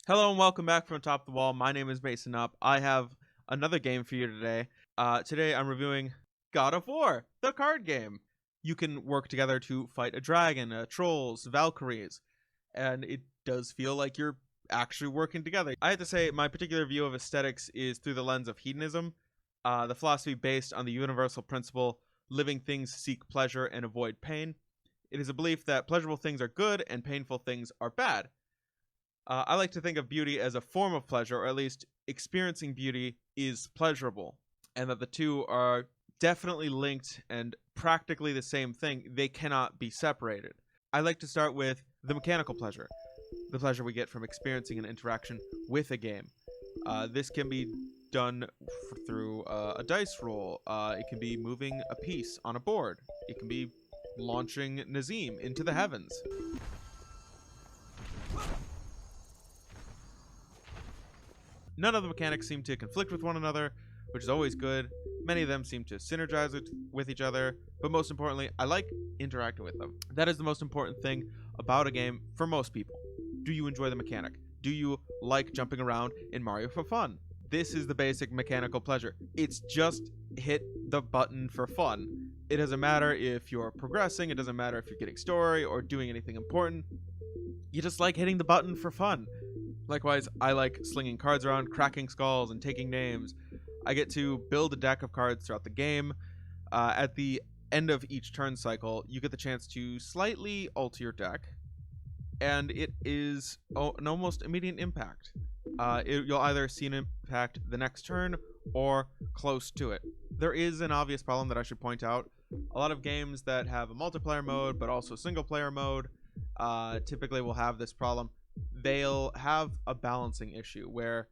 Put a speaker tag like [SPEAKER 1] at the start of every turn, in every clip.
[SPEAKER 1] Hello and welcome back from Top of the Wall. My name is Mason Up. I have another game for you today. Today I'm reviewing God of War, the card game. You can work together to fight a dragon, trolls, Valkyries, and it does feel like you're actually working together. I have to say, my particular view of aesthetics is through the lens of hedonism, the philosophy based on the universal principle living things seek pleasure and avoid pain. It is a belief that pleasurable things are good and painful things are bad. I like to think of beauty as a form of pleasure, or at least experiencing beauty is pleasurable, and that the two are definitely linked and practically the same thing. They cannot be separated. I like to start with the mechanical pleasure, the pleasure we get from experiencing an interaction with a game. This can be done through a dice roll. It can be moving a piece on a board. It can be launching Nazim into the heavens. None of the mechanics seem to conflict with one another, which is always good. Many of them seem to synergize with each other, but most importantly, I like interacting with them. That is the most important thing about a game for most people. Do you enjoy the mechanic? Do you like jumping around in Mario for fun? This is the basic mechanical pleasure. It's just hit the button for fun. It doesn't matter if you're progressing, it doesn't matter if you're getting story or doing anything important. You just like hitting the button for fun. Likewise, I like slinging cards around, cracking skulls, and taking names. I get to build a deck of cards throughout the game. At the end of each turn cycle, you get the chance to slightly alter your deck, and it is an almost immediate impact. You'll either see an impact the next turn or close to it. There is an obvious problem that I should point out. A lot of games that have a multiplayer mode, but also single player mode, typically will have this problem. They'll have a balancing issue where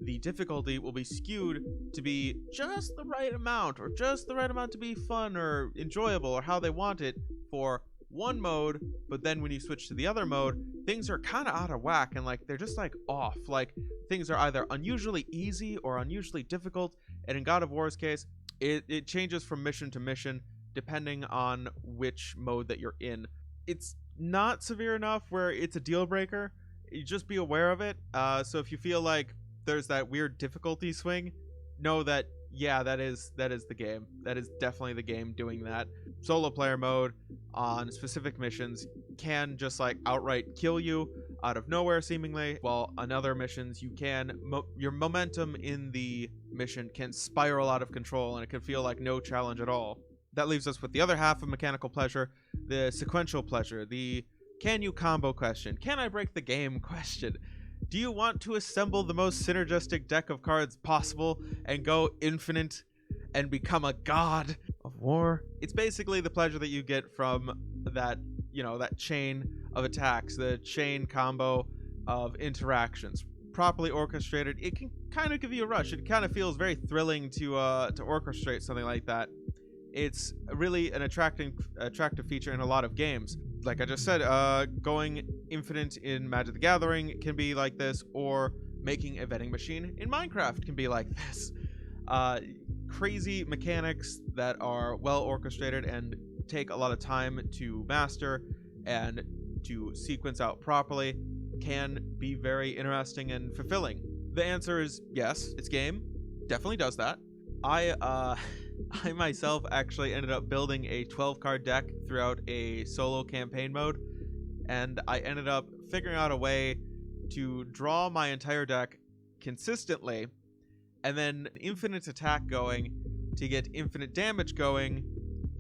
[SPEAKER 1] the difficulty will be skewed to be just the right amount, or just the right amount to be fun or enjoyable, or how they want it for one mode, but then when you switch to the other mode, things are kind of out of whack, and like they're just like off. Like things are either unusually easy or unusually difficult, and in God of War's case, it changes from mission to mission depending on which mode that you're in. It's not severe enough where it's a deal breaker. You just be aware of it. So if you feel like there's that weird difficulty swing, know that that is the game. That is definitely the game doing that. Solo player mode on specific missions can just like outright kill you out of nowhere seemingly, while on other missions you can your momentum in the mission can spiral out of control and it can feel like no challenge at all. That leaves us with the other half of mechanical pleasure, the sequential pleasure, the can you combo question, can I break the game question. Do you want to assemble the most synergistic deck of cards possible and go infinite and become a god of war? It's basically the pleasure that you get from that, that chain of attacks, the chain combo of interactions. Properly orchestrated, it can kind of give you a rush. It kind of feels very thrilling to orchestrate something like that. It's really an attractive feature in a lot of games. Like I just said, going infinite in Magic the Gathering can be like this, or making a vending machine in Minecraft can be like this. Crazy mechanics that are well orchestrated and take a lot of time to master and to sequence out properly can be very interesting and fulfilling. The answer is yes, this game definitely does that. I myself actually ended up building a 12-card deck throughout a solo campaign mode, and I ended up figuring out a way to draw my entire deck consistently, and then infinite attack going, to get infinite damage going,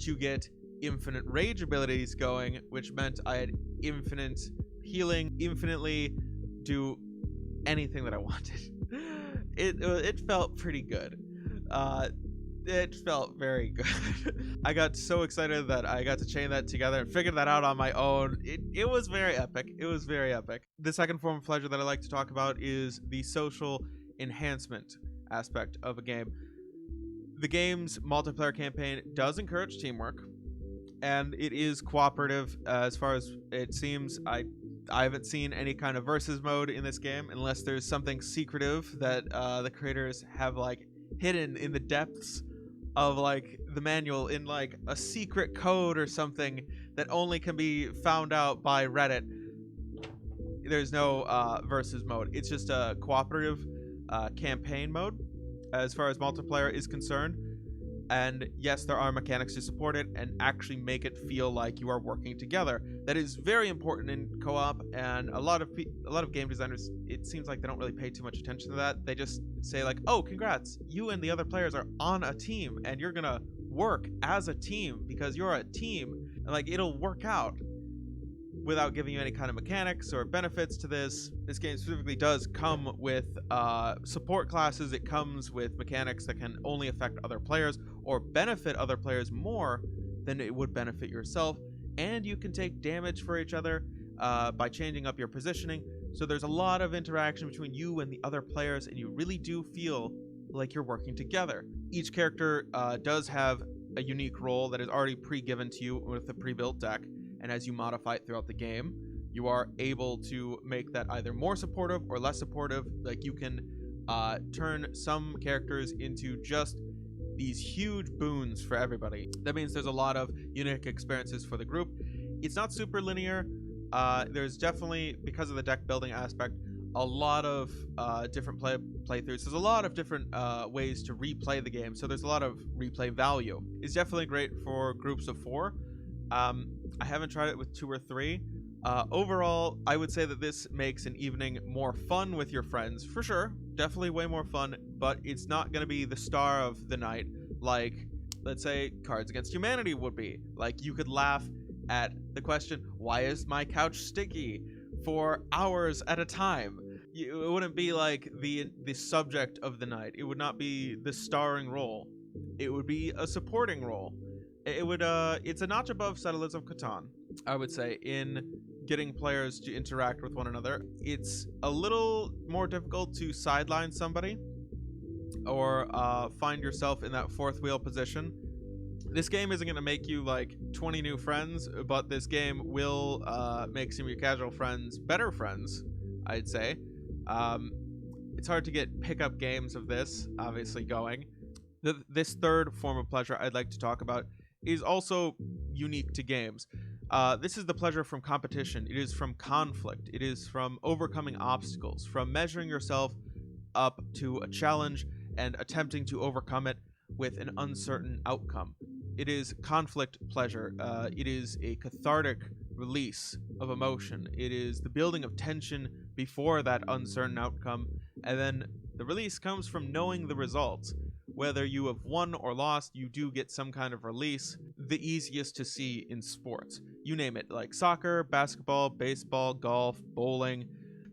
[SPEAKER 1] to get infinite rage abilities going, which meant I had infinite healing, infinitely do anything that I wanted. It felt pretty good. It felt very good. I got so excited that I got to chain that together and figure that out on my own. It was very epic. It was very epic. The second form of pleasure that I like to talk about is the social enhancement aspect of a game. The game's multiplayer campaign does encourage teamwork, and it is cooperative as far as it seems. I haven't seen any kind of versus mode in this game unless there's something secretive that the creators have like hidden in the depths of like the manual in like a secret code or something that only can be found out by Reddit. there's no versus mode. It's just a cooperative campaign mode as far as multiplayer is concerned. And yes, there are mechanics to support it and actually make it feel like you are working together. That is very important in co-op, and a lot of game designers, it seems like they don't really pay too much attention to that. They just say like, "Oh, congrats, you and the other players are on a team, and you're gonna work as a team because you're a team, and like it'll work out." Without giving you any kind of mechanics or benefits to this. This game specifically does come with support classes. It comes with mechanics that can only affect other players or benefit other players more than it would benefit yourself. And you can take damage for each other by changing up your positioning. So there's a lot of interaction between you and the other players, and you really do feel like you're working together. Each character does have a unique role that is already pre-given to you with a pre-built deck. And as you modify it throughout the game, you are able to make that either more supportive or less supportive. Like you can turn some characters into just these huge boons for everybody. That means there's a lot of unique experiences for the group. It's not super linear. There's definitely, because of the deck building aspect, a lot of different playthroughs. There's a lot of different ways to replay the game, so there's a lot of replay value. It's definitely great for groups of 4. I haven't tried it with 2 or 3. Overall, I would say that this makes an evening more fun with your friends, for sure. Definitely way more fun, but it's not going to be the star of the night like, let's say, Cards Against Humanity would be. Like, you could laugh at the question, why is my couch sticky, for hours at a time. It wouldn't be like the subject of the night. It would not be the starring role. It would be a supporting role. It's a notch above Settlers of Catan, I would say, in getting players to interact with one another. It's a little more difficult to sideline somebody or find yourself in that fourth wheel position. This game isn't going to make you like 20 new friends, but this game will make some of your casual friends better friends, I'd say. It's hard to get pickup games of this, obviously, going. This third form of pleasure I'd like to talk about is also unique to games. This is the pleasure from competition. It is from conflict. It is from overcoming obstacles, from measuring yourself up to a challenge and attempting to overcome it with an uncertain outcome. It is conflict pleasure. It is a cathartic release of emotion. It is the building of tension before that uncertain outcome, and then the release comes from knowing the results. Whether you have won or lost, you do get some kind of release, the easiest to see in sports. You name it, like soccer, basketball, baseball, golf, bowling.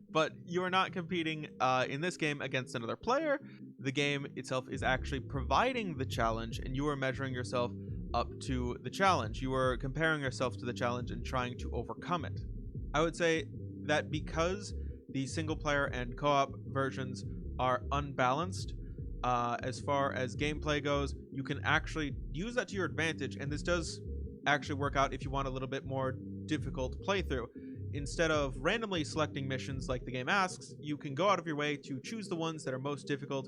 [SPEAKER 1] But you are not competing in this game against another player. The game itself is actually providing the challenge, and you are measuring yourself up to the challenge. You are comparing yourself to the challenge and trying to overcome it. I would say that because the single player and co-op versions are unbalanced, as far as gameplay goes, you can actually use that to your advantage, and this does actually work out if you want a little bit more difficult playthrough. Instead of randomly selecting missions like the game asks, you can go out of your way to choose the ones that are most difficult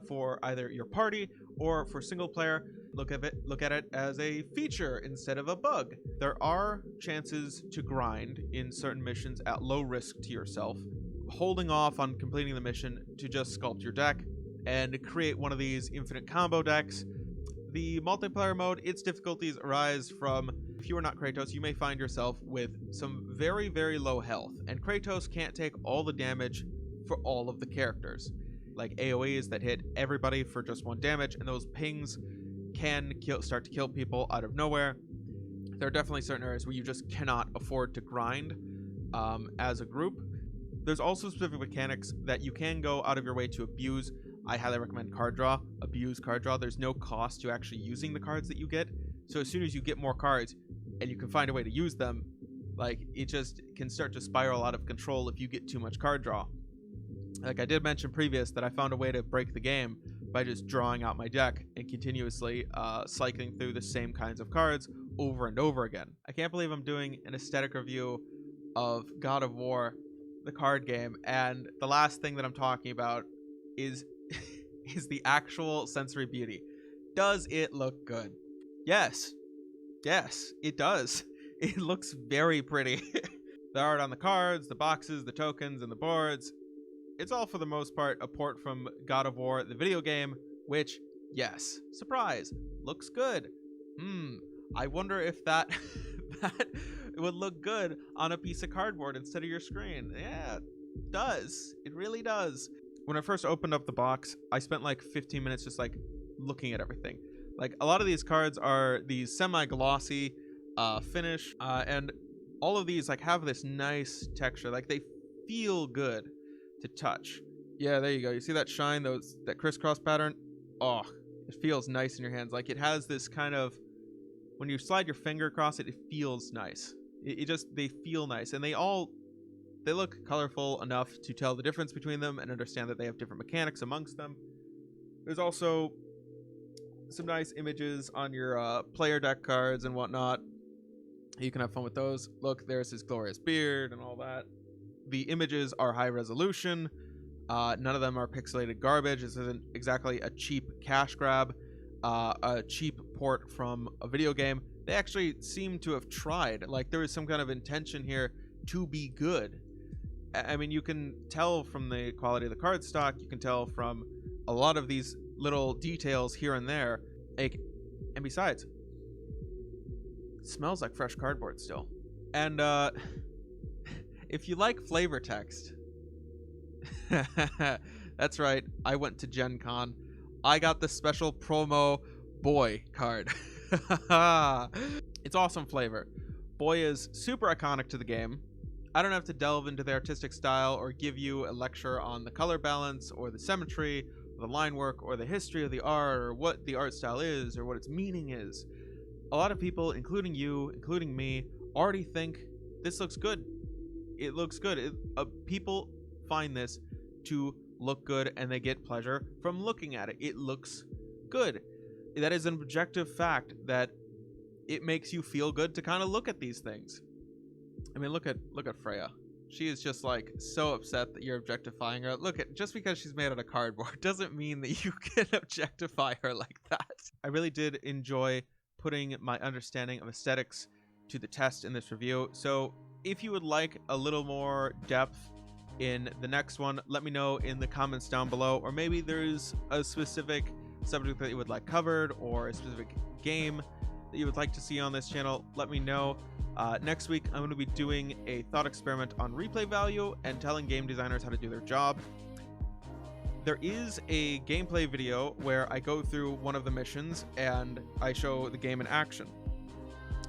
[SPEAKER 1] for either your party or for single player. Look at it as a feature instead of a bug. There are chances to grind in certain missions at low risk to yourself, holding off on completing the mission to just sculpt your deck and create one of these infinite combo decks. The multiplayer mode, its difficulties arise from, if you are not Kratos, you may find yourself with some very, very low health, and Kratos can't take all the damage for all of the characters. Like AoEs that hit everybody for just 1 damage, and those pings can start to kill people out of nowhere. There are definitely certain areas where you just cannot afford to grind as a group. There's also specific mechanics that you can go out of your way to abuse. I highly recommend card draw. Abuse card draw. There's no cost to actually using the cards that you get. So as soon as you get more cards and you can find a way to use them, like, it just can start to spiral out of control if you get too much card draw. Like I did mention previous that I found a way to break the game by just drawing out my deck and continuously cycling through the same kinds of cards over and over again. I can't believe I'm doing an aesthetic review of God of War, the card game, and the last thing that I'm talking about is is the actual sensory beauty. Does it look good? Yes, it does. It looks very pretty. The art on the cards, the boxes, the tokens, and the boards, it's all for the most part a port from God of War, the video game, which, yes, surprise, looks good. I wonder if that that would look good on a piece of cardboard instead of your screen. Yeah, it does. It really does. When I first opened up the box, I spent like 15 minutes just like looking at everything. Like a lot of these cards are these semi-glossy finish, and all of these like have this nice texture. Like they feel good to touch. Yeah, there you go. You see that shine, that crisscross pattern? Oh, it feels nice in your hands. Like it has this kind of, when you slide your finger across it, it feels nice. They feel nice, and they look colorful enough to tell the difference between them and understand that they have different mechanics amongst them. There's also some nice images on your player deck cards and whatnot. You can have fun with those. Look, there's his glorious beard and all that. The images are high resolution. None of them are pixelated garbage. This isn't exactly a cheap cash grab, a cheap port from a video game. They actually seem to have tried. Like there is some kind of intention here to be good. I mean, you can tell from the quality of the card stock. You can tell from a lot of these little details here and there. And besides, it smells like fresh cardboard still. And if you like flavor text, that's right, I went to Gen Con. I got the special promo Boy card. It's awesome flavor. Boy is super iconic to the game. I don't have to delve into the artistic style or give you a lecture on the color balance or the symmetry, or the line work, or the history of the art, or what the art style is, or what its meaning is. A lot of people, including you, including me, already think this looks good. It looks good. People find this to look good, and they get pleasure from looking at it. It looks good. That is an objective fact that it makes you feel good to kind of look at these things. I mean, look at Freya. She is just like so upset that you're objectifying her. Look at, just because she's made out of cardboard doesn't mean that you can objectify her like that. I really did enjoy putting my understanding of aesthetics to the test in this review. So if you would like a little more depth in the next one, let me know in the comments down below, or maybe there's a specific subject that you would like covered, or a specific game that you would like to see on this channel. Let me know. Next week, I'm going to be doing a thought experiment on replay value and telling game designers how to do their job. There is a gameplay video where I go through one of the missions and I show the game in action.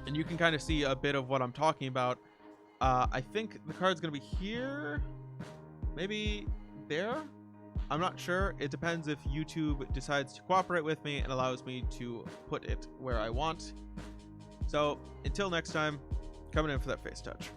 [SPEAKER 1] And you can kind of see a bit of what I'm talking about. I think the card's going to be here. Maybe there? I'm not sure. It depends if YouTube decides to cooperate with me and allows me to put it where I want. So until next time, coming in for that face touch.